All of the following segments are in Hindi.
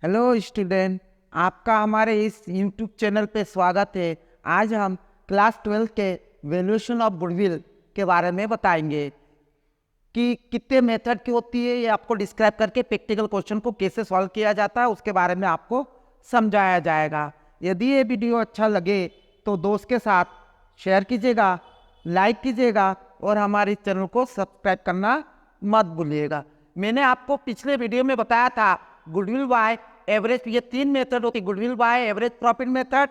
हेलो स्टूडेंट, आपका हमारे इस यूट्यूब चैनल पे स्वागत है। आज हम क्लास 12 के वैल्यूएशन ऑफ गुडविल के बारे में बताएंगे कि कितने मेथड की होती है। ये आपको डिस्क्राइब करके प्रैक्टिकल क्वेश्चन को कैसे सॉल्व किया जाता है उसके बारे में आपको समझाया जाएगा। यदि ये वीडियो अच्छा लगे तो दोस्त के साथ शेयर कीजिएगा, लाइक कीजिएगा और हमारे चैनल को सब्सक्राइब करना मत भूलिएगा। मैंने आपको पिछले वीडियो में बताया था गुडविल बाय एवरेज, ये तीन मेथड होती है। Goodwill by average profit method,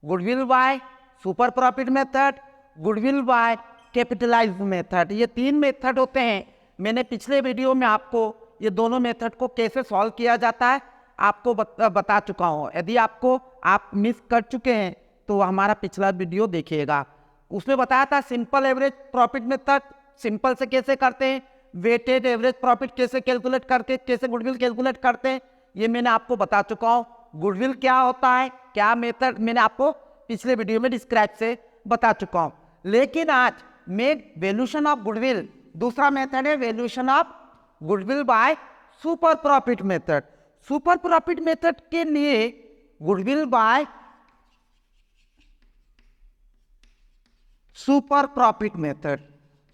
goodwill by super profit method, goodwill by capitalized method. ये तीन मेथड होते हैं। मैंने पिछले वीडियो में आपको ये दोनों मेथड को कैसे सॉल्व किया जाता है आपको बता चुका हूँ। यदि आप मिस कर चुके हैं तो हमारा पिछला वीडियो देखिएगा। उसमें बताया था simple average profit method, simple से कैसे करते हैं, वेटेड एवरेज प्रॉफिट कैसे कैलकुलेट करके कैसे गुडविल कैलकुलेट करते हैं, ये मैंने आपको बता चुका हूँ। गुडविल क्या होता है, क्या मेथड, मैंने आपको पिछले वीडियो में डिस्क्राइब से बता चुका हूँ। लेकिन आज मैं वैल्यूएशन ऑफ गुडविल, दूसरा मेथड है valuation of goodwill by super profit method. Super profit method के लिए goodwill by super profit method,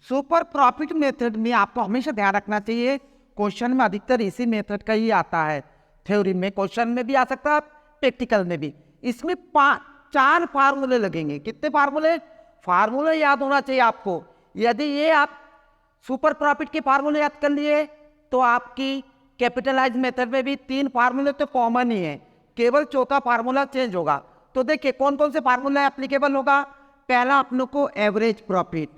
super profit method में आपको हमेशा ध्यान रखना चाहिए, क्वेश्चन में अधिकतर इसी मेथड का ही आता है। थ्योरी में क्वेश्चन में भी आ सकता है, प्रैक्टिकल में भी। इसमें चार फार्मूले लगेंगे। कितने फार्मूले? फार्मूले याद होना चाहिए आपको। यदि ये आप सुपर प्रॉफिट के फार्मूले याद कर लिए तो आपकी कैपिटलाइज मेथड में भी तीन फार्मूले तो कॉमन ही है, केवल चौथा फार्मूला चेंज होगा। तो देखिए कौन कौन से फार्मूला एप्लीकेबल होगा। पहला आप लोग को एवरेज प्रॉफिट,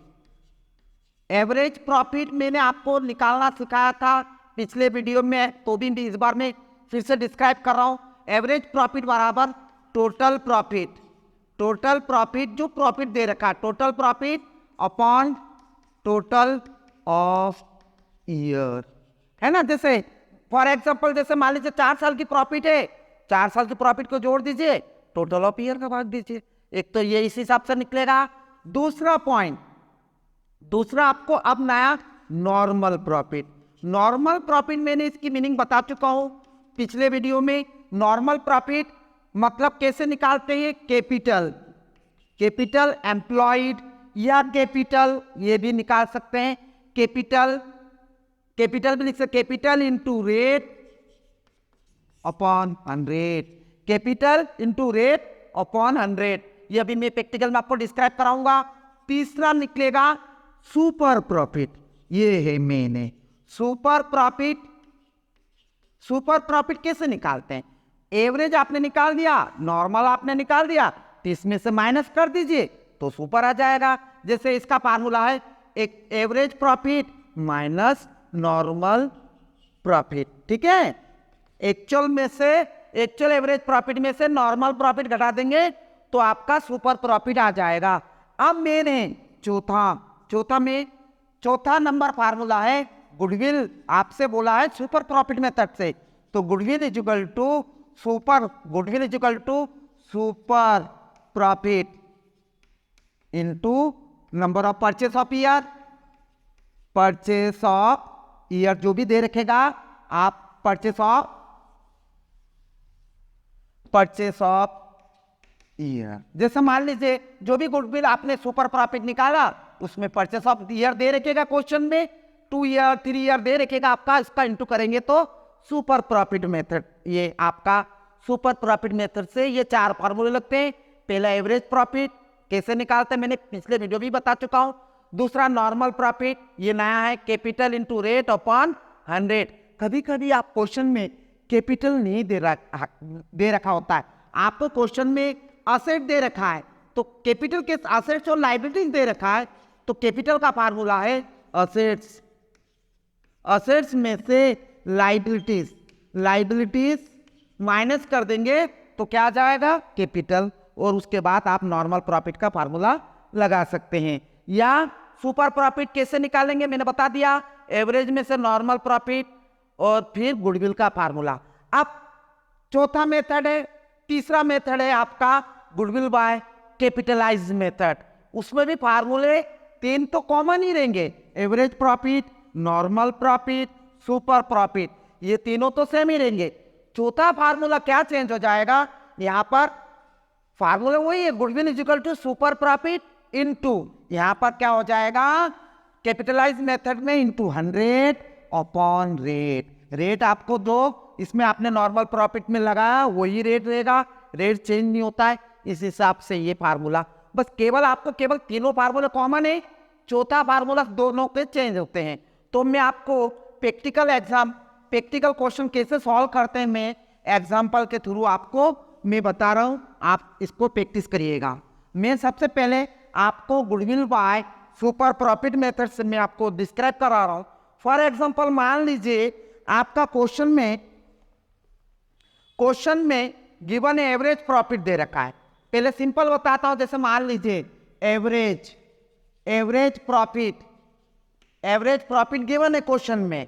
एवरेज प्रॉफिट मैंने आपको निकालना सिखाया था पिछले वीडियो में, तो भी इस बार में फिर से डिस्क्राइब कर रहा हूं। एवरेज प्रॉफिट बराबर टोटल प्रॉफिट, टोटल प्रॉफिट जो प्रॉफिट दे रखा है, total profit upon total of year, है ना। जैसे फॉर एग्जांपल, जैसे मान लीजिए 4 साल की प्रॉफिट है, 4 साल की प्रॉफिट को जोड़ दीजिए, टोटल ऑफ ईयर का भाग दीजिए। एक तो ये इस हिसाब से निकलेगा। दूसरा पॉइंट, दूसरा आपको अब नया नॉर्मल प्रॉफिट। नॉर्मल प्रॉफिट मैंने इसकी मीनिंग बता चुका हूं पिछले वीडियो में। नॉर्मल प्रॉफिट मतलब कैसे निकालते हैं, कैपिटल, कैपिटल एम्प्लॉयड या कैपिटल, ये भी निकाल सकते हैं। कैपिटल, कैपिटल भी लिख सकते, capital into rate upon 100, capital into rate upon 100। ये अभी मैं प्रैक्टिकल में आपको डिस्क्राइब कराऊंगा। तीसरा निकलेगा सुपर प्रॉफिट, ये है मेन है सुपर प्रॉफिट। सुपर प्रॉफिट कैसे निकालते हैं, एवरेज आपने निकाल दिया, नॉर्मल आपने निकाल दिया, तो इसमें से माइनस कर दीजिए तो सुपर आ जाएगा। जैसे इसका फार्मूला है एक average profit minus normal profit, ठीक है। एक्चुअल में से, एक्चुअल एवरेज प्रॉफिट में से नॉर्मल प्रॉफिट घटा देंगे तो आपका सुपर प्रॉफिट आ जाएगा। अब मैंने चौथा नंबर फार्मूला है गुडविल, आपसे बोला है सुपर प्रॉफिट मेथड से, तो goodwill is equal to super, goodwill is equal to super profit into number of purchase of year, purchase of year जो भी दे रखेगा आप, परचेस ऑफ ईयर। जैसे मान लीजिए जो भी गुडविल आपने सुपर प्रॉफिट निकाला उसमें परचेस ऑफ ईयर दे रखेगा, क्वेश्चन में 2 ईयर 3 ईयर दे रखेगा आपका, इसका इंटू करेंगे तो सुपर प्रॉफिट मेथड, ये आपका सुपर प्रॉफिट मेथड से ये 4 फार्मूले लगते हैं। पहला एवरेज प्रॉफिट कैसे निकालते हैं मैंने पिछले वीडियो भी बता चुका हूं। दूसरा नॉर्मल प्रॉफिट, ये नया है, कैपिटल इंटू रेट अपॉन 100। कभी कभी आप क्वेश्चन में कैपिटल नहीं दे रखा होता है, आपको क्वेश्चन में असेट दे रखा है, तो कैपिटल के असेट्स और लाइबिलिटीज दे रखा है, तो कैपिटल का फार्मूला है असेट्स, असेट्स में से लाइबिलिटीज, लाइबिलिटीज माइनस कर देंगे तो क्या आ जाएगा, कैपिटल। और उसके बाद आप नॉर्मल प्रॉफिट का फार्मूला लगा सकते हैं। या सुपर प्रॉफिट कैसे निकालेंगे मैंने बता दिया, एवरेज में से नॉर्मल प्रॉफिट और फिर गुडविल का फार्मूला। अब चौथा मेथड है, तीसरा मेथड है आपका गुडविल बाय कैपिटलाइज मेथड। उसमें भी फार्मूले 3 तो कॉमन ही रहेंगे, average profit, normal profit, super profit, ये तीनों तो सेम ही रहेंगे। चौथा फार्मूला क्या चेंज हो जाएगा, यहाँ पर फार्मूला वही है, goodwill is equal to super profit into, यहाँ पर क्या हो जाएगा, कैपिटलाइज मेथड में इनटू 100 अपॉन रेट। रेट आपको दो, इसमें आपने नॉर्मल प्रॉफिट में लगाया वही रेट रहेगा, रेट चेंज नहीं होता है, इस हिसाब से ये फार्मूला। बस केवल आपको केवल तीनों फार्मूला कॉमन है, चौथा फार्मूला दोनों के चेंज होते हैं। तो मैं आपको प्रैक्टिकल क्वेश्चन कैसे सॉल्व करते हैं मैं एग्जाम्पल के थ्रू आपको मैं बता रहा हूँ, आप इसको प्रैक्टिस करिएगा। मैं सबसे पहले आपको goodwill by super profit method से मैं आपको डिस्क्राइब करा रहा हूँ। फॉर एग्जाम्पल मान लीजिए आपका क्वेश्चन में गिवन एवरेज प्रॉफिट दे रखा है। पहले सिंपल बताता हूं, जैसे मान लीजिए एवरेज प्रॉफिट गिवन है क्वेश्चन में,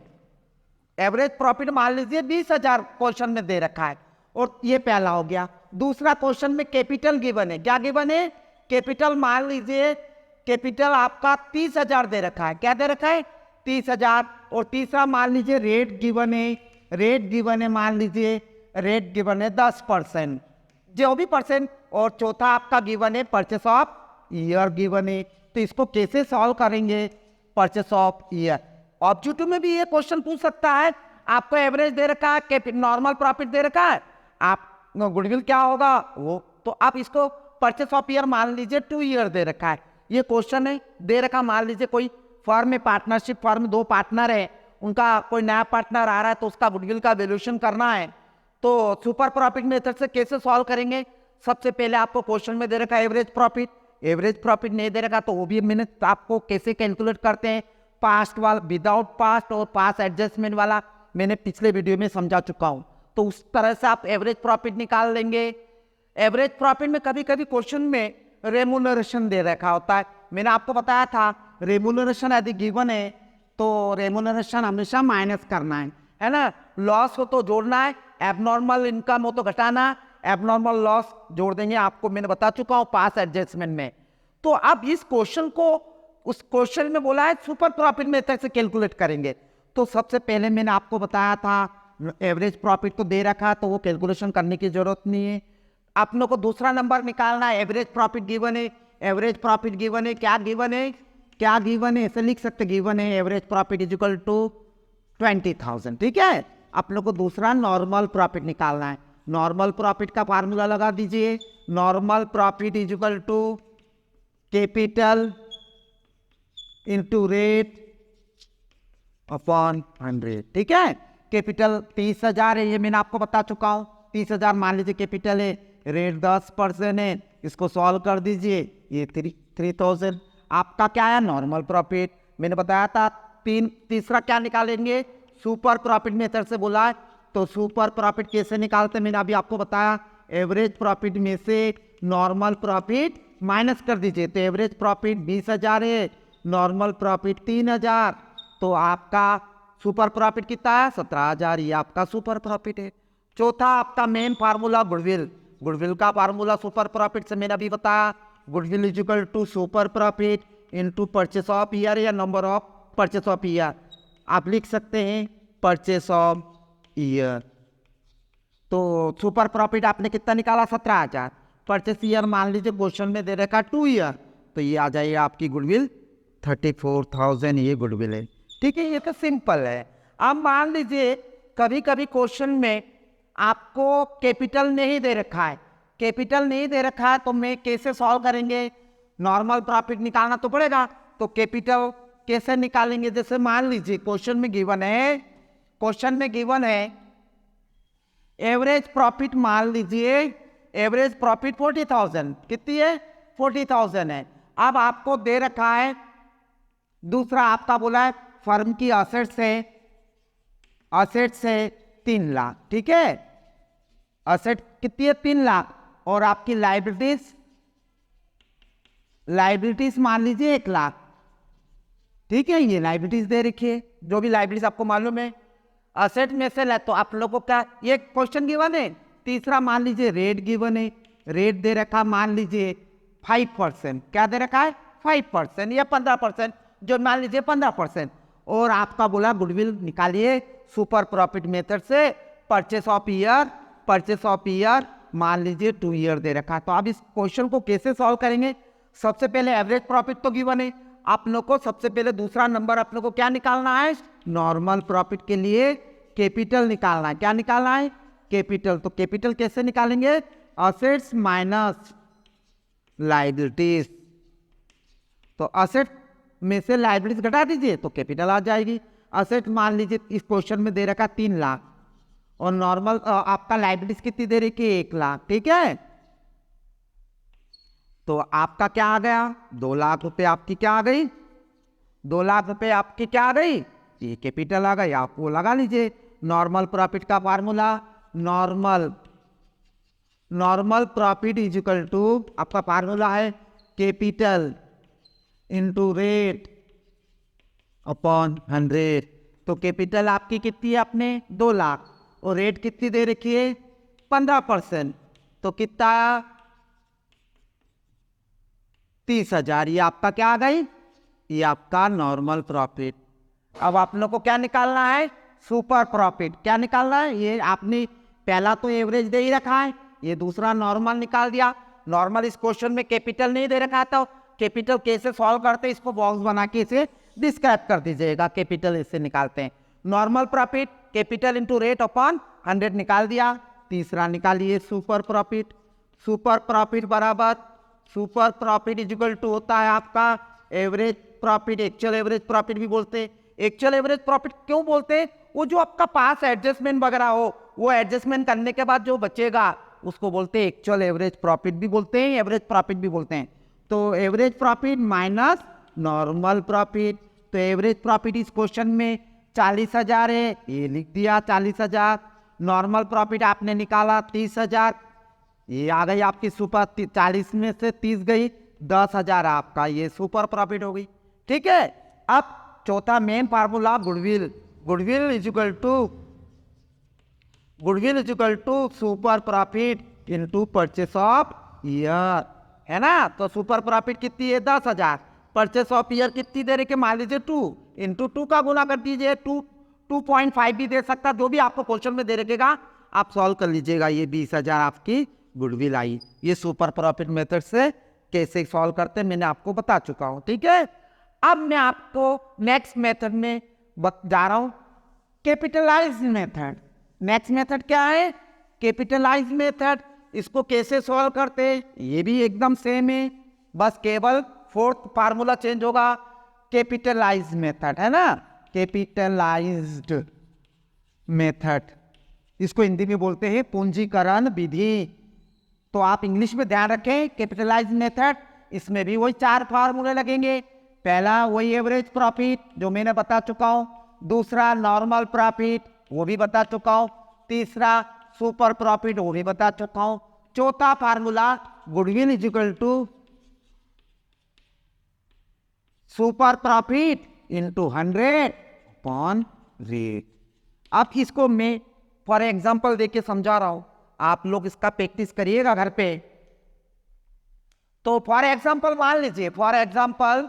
एवरेज प्रॉफिट मान लीजिए 20,000 क्वेश्चन में दे रखा है, और ये पहला हो गया। दूसरा क्वेश्चन में कैपिटल गिवन है, क्या गिवन है, कैपिटल मान लीजिए कैपिटल आपका 30,000 दे रखा है, क्या दे रखा है 30,000। और तीसरा मान लीजिए रेट गिवन है, मान लीजिए रेट गिवन है 10%, जो भी परसेंट। और चौथा आपका गिवन है परचेस ऑफ ईयर गिवन है। तो इसको कैसे सॉल्व करेंगे, परचेस ऑफ ईयर। ऑब्जेक्टिव में भी ये क्वेश्चन पूछ सकता है, आपको एवरेज दे रखा है, नॉर्मल प्रॉफिट दे रखा है, आप गुडविल क्या होगा वो, तो आप इसको परचेस ऑफ ईयर मान लीजिए 2 ईयर दे रखा है, ये क्वेश्चन है दे रखा। मान लीजिए कोई फर्म में पार्टनरशिप फर्म 2 पार्टनर है, उनका कोई नया पार्टनर आ रहा है तो उसका गुडविल का वैल्यूएशन करना है, तो सुपर प्रॉफिट मेथड से कैसे सॉल्व करेंगे। सबसे पहले आपको क्वेश्चन में दे रखा है एवरेज प्रॉफिट नहीं दे रखा, तो वो भी मैंने आपको कैसे कैलकुलेट करते हैं, पास्ट वाला विदाउट पास्ट और पास्ट एडजस्टमेंट वाला मैंने पिछले वीडियो में समझा चुका हूं। तो उस तरह से आप एवरेज प्रॉफिट निकाल लेंगे। एवरेज प्रॉफिट में कभी कभी क्वेश्चन में रेमुनरेशन दे रखा होता है, मैंने आपको बताया था रेमुनरेशन यदि गिवन है तो रेमुनरेशन हमेशा माइनस करना है ना, लॉस हो तो जोड़ना है, एबनॉर्मल इनकम हो तो घटाना, एबनॉर्मल लॉस जोड़ देंगे, आपको मैंने बता चुका हूं पास एडजस्टमेंट में। तो अब इस क्वेश्चन को उस क्वेश्चन में बोला है सुपर प्रॉफिट मेथड से कैलकुलेट करेंगे। तो सबसे पहले मैंने आपको बताया था एवरेज प्रॉफिट तो दे रखा, तो वो कैलकुलेशन करने की जरूरत नहीं है। आप लोग को दूसरा नंबर निकालना है, एवरेज प्रॉफिट गिवन है, क्या गिवन है ऐसे लिख सकते, गिवन है average profit is equal to 20,000, ठीक है। आप लोग को दूसरा नॉर्मल प्रॉफिट निकालना है, नॉर्मल प्रॉफिट का फार्मूला लगा दीजिए, normal profit is equal to capital into rate upon 100, ठीक है। कैपिटल 30,000 है, ये मैंने आपको बता चुका हूं, 30,000 मान लीजिए कैपिटल है, रेट 10% है, इसको सॉल्व कर दीजिए, ये 3,000 आपका क्या है नॉर्मल प्रॉफिट। मैंने बताया था तीसरा क्या निकालेंगे, सुपर प्रॉफिट मेथड से बोला है, तो सुपर प्रॉफिट कैसे निकालते मैंने अभी आपको बताया, एवरेज प्रॉफिट में से नॉर्मल प्रॉफिट माइनस कर दीजिए, तो एवरेज प्रॉफिट 20,000 है, नॉर्मल प्रॉफिट 3,000, तो आपका सुपर प्रॉफिट कितना है 17,000, ये आपका सुपर प्रॉफिट है। चौथा आपका मेन फार्मूला गुडविल का फार्मूला सुपर प्रॉफिट से मैंने अभी बताया, goodwill is equal to super profit into purchase of year या number of purchase of year, आप लिख सकते हैं परचेस ऑफ ईयर। तो सुपर प्रॉफिट आपने कितना निकाला 17,000, परचेस ईयर मान लीजिए क्वेश्चन में दे रखा 2 ईयर, तो ये आ जाइए आपकी गुडविल 34,000, ये गुडविल है, ठीक है। ये तो सिंपल है। अब मान लीजिए कभी कभी क्वेश्चन में आपको कैपिटल नहीं दे रखा है, तो मैं कैसे सॉल्व करेंगे, नॉर्मल प्रॉफिट निकालना तो पड़ेगा, तो कैपिटल कैसे निकालेंगे। जैसे मान लीजिए क्वेश्चन में गिवन है एवरेज प्रॉफिट, मान लीजिए एवरेज प्रॉफिट 40,000, कितनी है 40,000 है। अब आपको दे रखा है दूसरा, आपका बोला है फर्म की असेट्स है 3 लाख, ठीक है, असेट कितनी है 3 लाख, और आपकी लाइबिलिटीज मान लीजिए 1 लाख, ठीक है। ये लाइबिलिटीज दे रखी है, जो भी लाइबिलिटीज आपको मालूम है असेट में से तो आप लोगों को क्या, ये क्वेश्चन गिवन है। तीसरा मान लीजिए रेट गिवन है, रेट दे रखा मान लीजिए 5%, क्या दे रखा है 5% या 15%, जो मान लीजिए 15%, और आपका बोला गुडविल निकालिए सुपर प्रॉफिट मेथड से, परचेस ऑफ ईयर मान लीजिए 2 ईयर दे रखा है। तो आप इस क्वेश्चन को कैसे सॉल्व करेंगे? सबसे पहले एवरेज प्रॉफिट तो गिवन है, आप लोग को सबसे पहले दूसरा नंबर आप लोग को क्या निकालना है? नॉर्मल प्रॉफिट के लिए कैपिटल निकालना है। क्या निकालना है? कैपिटल। तो कैपिटल कैसे निकालेंगे? Assets minus liabilities. तो असेट में से लायबिलिटीज घटा दीजिए तो कैपिटल आ जाएगी। असेट मान लीजिए इस क्वेश्चन में दे रखा 3 लाख और नॉर्मल आपका लायबिलिटीज कितनी दे रही है? 1 लाख। ठीक है, तो आपका क्या आ गया? 2 लाख रुपए आपकी क्या आ गई? 2 लाख रुपए आपकी क्या आ गई? ये कैपिटल आ गई। आप वो लगा लीजिए। नॉर्मल प्रॉफिट का formula, normal profit is equal to, आपका फार्मूला है कैपिटल इंटू रेट अपॉन 100। तो कैपिटल आपकी कितनी है? आपने 2 लाख और रेट कितनी दे रखी है? 15%। तो कितना? 30,000। ये आपका क्या आ गई? ये आपका नॉर्मल प्रॉफिट। अब आप लोग को क्या निकालना है? Super profit. क्या निकालना है? ये आपने पहला तो एवरेज दे ही रखा है, ये दूसरा नॉर्मल निकाल दिया। नॉर्मल इस क्वेश्चन में कैपिटल नहीं दे रखा था, कैपिटल कैसे सॉल्व करते हैं इसको बॉक्स बना के इसे डिस्क्राइब कर दीजिएगा। कैपिटल इससे निकालते हैं। Normal profit capital into rate upon 100 निकाल दिया। तीसरा निकालिए सुपर प्रॉफिट। सुपर प्रॉफिट बराबर, super profit is equal to होता है आपका average profit. Actual average profit भी बोलते हैं। एक्चुअल एवरेज प्रॉफिट क्यों बोलते हैं? वो जो आपका पास एडजस्टमेंट वगैरह हो, वो एडजस्टमेंट करने के बाद जो बचेगा उसको बोलते हैं एक्चुअल एवरेज प्रॉफिट भी बोलते हैं, एवरेज प्रॉफिट भी बोलते हैं। तो average profit minus normal profit. तो एवरेज प्रॉफिट इस क्वेश्चन में 40,000 है, ये लिख दिया 40,000। नॉर्मल प्रॉफिट आपने निकाला 30,000, ये आ गई आपकी सुपर। 40 में से 30 गई, 10,000 आपका ये सुपर प्रॉफिट हो गई। ठीक है, अब चौथा main formula goodwill. Goodwill is equal to super profit into purchase of year, है ना। तो सुपर प्रॉफिट कितनी है? 10,000। परचेस ऑफ ईयर कितनी दे रही? मान लीजिए 2 इंटू 2 का गुना कर दीजिए। 2.5 भी दे सकता, जो भी आपको क्वेश्चन में दे रखेगा आप सॉल्व कर लीजिएगा। ये 20,000 आपकी गुडविल आई। ये सुपर प्रॉफिट मेथड से कैसे सॉल्व करते हैं मैंने आपको बता चुका हूं। ठीक है, अब मैं आपको नेक्स्ट मेथड में जा रहा हूं, कैपिटलाइज मेथड। नेक्स्ट मेथड क्या है? Capitalize method. इसको कैसे सॉल्व करते हैं? ये भी एकदम सेम है, बस केवल 4th फार्मूला चेंज होगा। कैपिटलाइज मेथड है ना, कैपिटलाइज्ड मेथड, इसको हिंदी में बोलते हैं पूंजीकरण विधि। तो आप इंग्लिश में ध्यान रखें, कैपिटलाइज मेथड, इसमें भी वही 4 फार्मूले लगेंगे। पहला वही एवरेज प्रॉफिट जो मैंने बता चुका हूं, दूसरा नॉर्मल प्रॉफिट वो भी बता चुका हूं, तीसरा सुपर प्रॉफिट वो भी बता चुका हूं, चौथा formula goodwill is equal to super profit into 100 upon rate. अब इसको मैं फॉर एग्जाम्पल देके समझा रहा हूं, आप लोग इसका प्रैक्टिस करिएगा घर पे। तो फॉर एग्जाम्पल मान लीजिए, फॉर एग्जाम्पल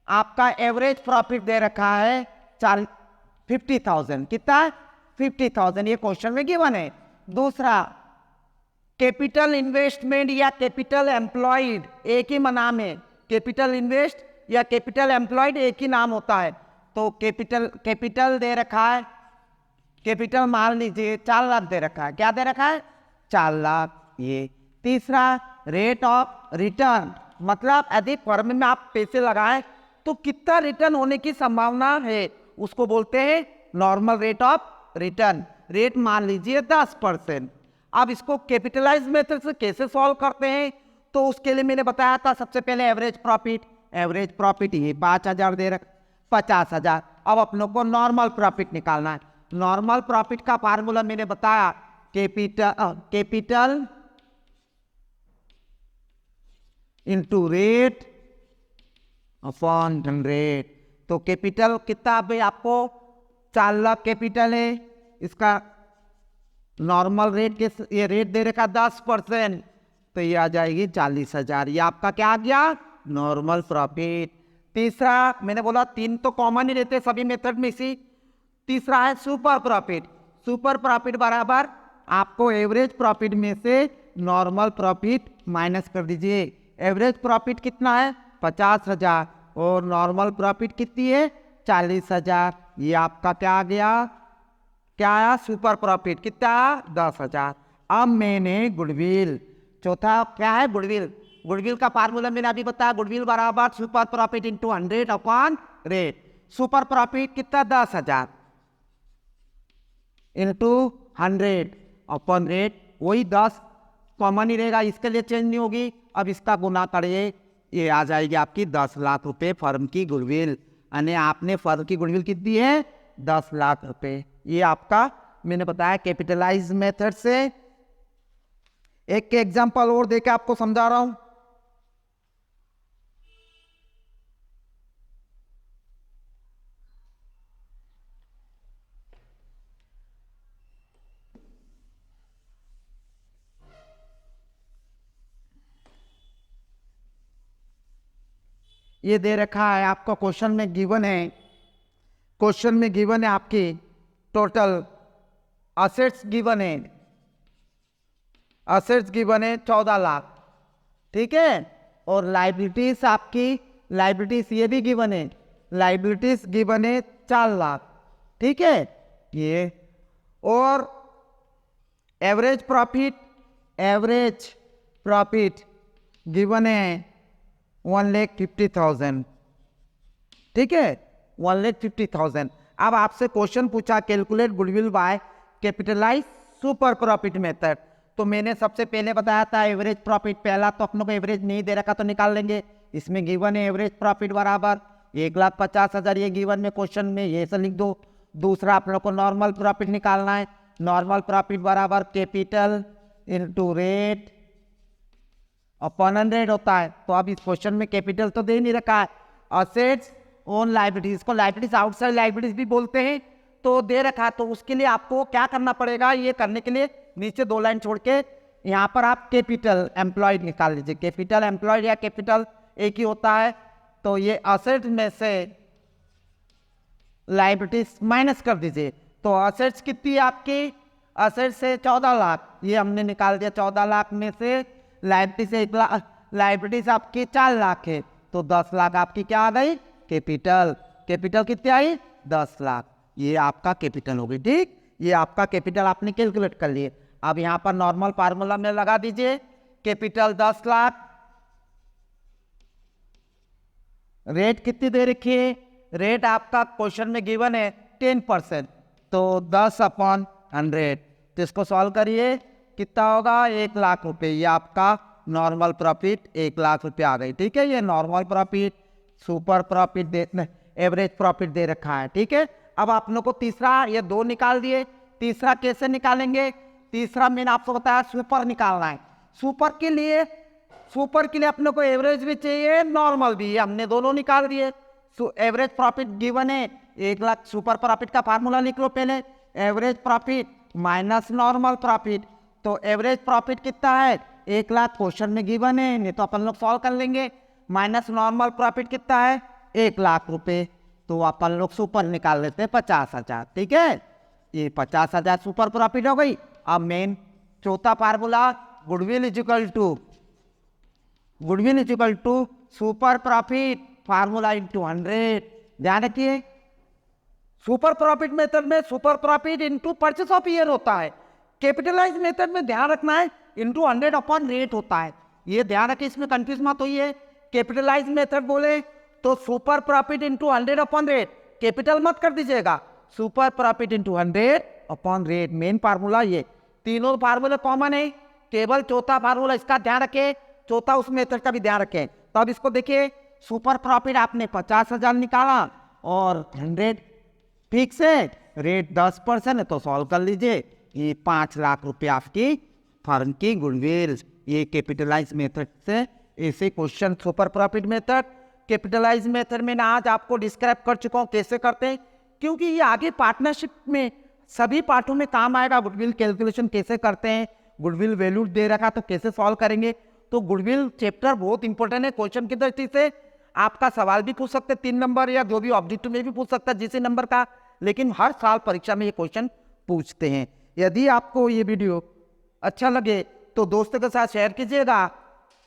आपका एवरेज प्रॉफिट दे रखा है 50,000। कितना? 50,000, ये क्वेश्चन में गिवन है। दूसरा कैपिटल इन्वेस्टमेंट या कैपिटल एम्प्लॉयड एक ही नाम है, कैपिटल इन्वेस्ट या कैपिटल एम्प्लॉयड एक ही नाम होता है। तो कैपिटल दे रखा है, कैपिटल मान लीजिए 4 लाख दे रखा है। क्या दे रखा है? 4 लाख। ये तीसरा रेट ऑफ रिटर्न, मतलब यदि फर्म में आप पैसे लगाएं तो कितना रिटर्न होने की संभावना है, उसको बोलते हैं normal rate of return. Rate मान लीजिए 10%। अब इसको कैपिटलाइज मेथड से कैसे सॉल्व करते हैं? तो उसके लिए मैंने बताया था सबसे पहले एवरेज प्रॉफिट ये 5,000 दे रखा, 50,000। अब अपनों को नॉर्मल प्रॉफिट निकालना है। नॉर्मल प्रॉफिट का फार्मूला मैंने बताया कैपिटल इंटू रेट अपॉन 100। तो कैपिटल कितना भाई आपको 4 लाख कैपिटल है, इसका नॉर्मल रेट के ये रेट दे रखा 10%, तो ये आ जाएगी 40,000। ये आपका क्या आ गया? Normal profit. तीसरा मैंने बोला 3 तो कॉमन ही रहते सभी मेथड में, इसी तीसरा है सुपर प्रॉफिट। सुपर प्रॉफिट बराबर आपको एवरेज प्रॉफिट में से नॉर्मल प्रॉफिट माइनस कर दीजिए। एवरेज प्रॉफिट कितना है 50,000 और नॉर्मल प्रॉफिट कितनी है 40,000। ये आपका क्या आ गया, क्या आया सुपर प्रॉफिट कितना 10,000। अब मैंने गुडविल, चौथा क्या है गुडविल, गुडविल का फार्मूला मैंने अभी बताया, गुडविल बराबर super profit into 100 upon rate. Super profit कितना 10,000 इंटू 100 अपॉन रेट, वही 10 कॉमन ही रहेगा, इसके लिए चेंज नहीं होगी। अब इसका गुना करिए, ये आ जाएगी आपकी 10 लाख रुपए फर्म की गुडविल, यानी आपने फर्म की गुडविल कितनी है 10 लाख रुपए। ये आपका मैंने बताया कैपिटलाइज मेथड से। एक एग्जांपल और देके आपको समझा रहा हूं। ये दे रखा है आपको, क्वेश्चन में गिवन है, क्वेश्चन में गिवन है आपकी टोटल असेट्स गिवन है, असेट्स गिवन है 14 लाख, ठीक है। और लाइबिलिटीज आपकी, लाइबिलिटीज ये भी गिवन है, लाइबिलिटीज गिवन है 4 लाख, ठीक है ये। और average profit, average profit given है 1,50,000, ठीक है 1,50,000। अब आपसे क्वेश्चन पूछा calculate goodwill by capitalize super profit method, तो मैंने सबसे पहले बताया था एवरेज प्रॉफिट, पहला तो अपनों को एवरेज नहीं दे रखा तो निकाल लेंगे। इसमें गिवन है एवरेज प्रॉफिट बराबर 1,50,000, ये गिवन में क्वेश्चन में ये से लिख दो। दूसरा आप लोग को नॉर्मल प्रॉफिट निकालना है, नॉर्मल प्रॉफिट बराबर कैपिटल इंटू रेट अपॉन 100 होता है। तो अब इस क्वेश्चन में कैपिटल तो दे नहीं रखा है, असेट्स ओन लाइबिलिटीज को लाइबिलिटीज आउटसाइड लाइबिलिटीज भी बोलते हैं, तो दे रखा है। तो उसके लिए आपको क्या करना पड़ेगा, ये करने के लिए नीचे 2 लाइन छोड़ के यहाँ पर आप कैपिटल एम्प्लॉयड निकाल लीजिए। कैपिटल एम्प्लॉयड या कैपिटल एक ही होता है। तो ये असेट में से लाइबिलिटीज माइनस कर दीजिए। तो असेट्स कितनी है आपकी, असेट्स से 14 लाख, ये हमने निकाल दिया। 14 लाख में से लाइबिलिटीज 1 लाख, लाइबिलिटीज आपकी 4 लाख है, तो 10 लाख आपकी क्या आ गई कैपिटल। कैपिटल कितनी आई 10 लाख, ये आपका कैपिटल होगी, ठीक। ये आपका कैपिटल आपने कैलकुलेट कर लिए। अब यहाँ पर नॉर्मल फार्मूला में लगा दीजिए, कैपिटल 10 लाख, रेट कितनी दे रखी है, रेट आपका क्वेश्चन में गिवन है 10%, तो 10 अपॉन 100, तो इसको सॉल्व करिए कितना होगा 1 लाख रुपए। ये आपका नॉर्मल प्रॉफिट 1 लाख रुपए आ गई, ठीक है। ये नॉर्मल प्रॉफिट, सुपर प्रॉफिट दे, एवरेज प्रॉफिट दे रखा है, ठीक है। अब आप लोग को तीसरा, ये 2 निकाल दिए, तीसरा कैसे निकालेंगे, तीसरा मैंने आपको बताया सुपर निकालना है। सुपर के लिए, सुपर के लिए अपने को एवरेज भी चाहिए नॉर्मल भी, हमने दोनों निकाल दिए। एवरेज प्रॉफिट गिवन है 1 लाख, सुपर प्रॉफिट का फार्मूला लिख लो पहले, average profit minus normal profit. तो एवरेज प्रॉफिट कितना है 1 लाख, क्वेश्चन में गिवन है, नहीं तो अपन लोग सॉल्व कर लेंगे। माइनस नॉर्मल प्रॉफिट कितना है 1 लाख रुपए, तो अपन लोग सुपर निकाल लेते हैं 50,000, ठीक है। ये 50,000 सुपर प्रॉफिट हो गई। अब मेन चौथा formula, goodwill is equal to, goodwill is equal to super profit formula into 100। ध्यान रखिए सुपर प्रॉफिट मेथड में super profit into purchase of year होता है, कैपिटलाइज मेथड में ध्यान रखना है इंटू 100 अपॉन रेट होता है। ये ध्यान रखिए, इसमें कंफ्यूज मत होइए। कैपिटलाइज मेथड बोले तो super profit into 100 upon rate, capital मत कर दीजिएगा, super profit into 100 upon rate, main formula. ये तीनों फार्मूले कॉमन है, केवल चौथा फार्मूला इसका ध्यान रखें, चौथा उस मेथड का भी ध्यान रखें। तो अब इसको देखिए, सुपर प्रॉफिट आपने 50,000 निकाला और 100 फिक्स है, रेट 10% है, तो सॉल्व कर लीजिए। ये 5 लाख रुपए आपकी फर्म की गुडविल, ये कैपिटलाइज मेथड से। ऐसे question super profit method, capitalize method में ना आज आपको डिस्क्राइब कर चुका हूँ कैसे करते हैं, क्योंकि ये आगे पार्टनरशिप में सभी पार्टों में काम आएगा। गुडविल कैलकुलेशन कैसे करते हैं, गुडविल वैल्यू दे रखा तो कैसे सॉल्व करेंगे। तो गुडविल चैप्टर बहुत इंपॉर्टेंट है क्वेश्चन की दृष्टि से। आपका सवाल भी पूछ सकते 3 नंबर, या जो भी ऑब्जेक्टिव में भी पूछ सकता है जिस नंबर का, लेकिन हर साल परीक्षा में ये क्वेश्चन पूछते हैं। यदि आपको ये वीडियो अच्छा लगे तो दोस्तों के साथ शेयर कीजिएगा,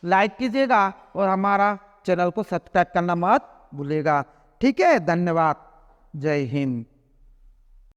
लाइक कीजिएगा और हमारा चैनल को सब्सक्राइब करना मत भूलिएगा। ठीक है, धन्यवाद। जय हिंद।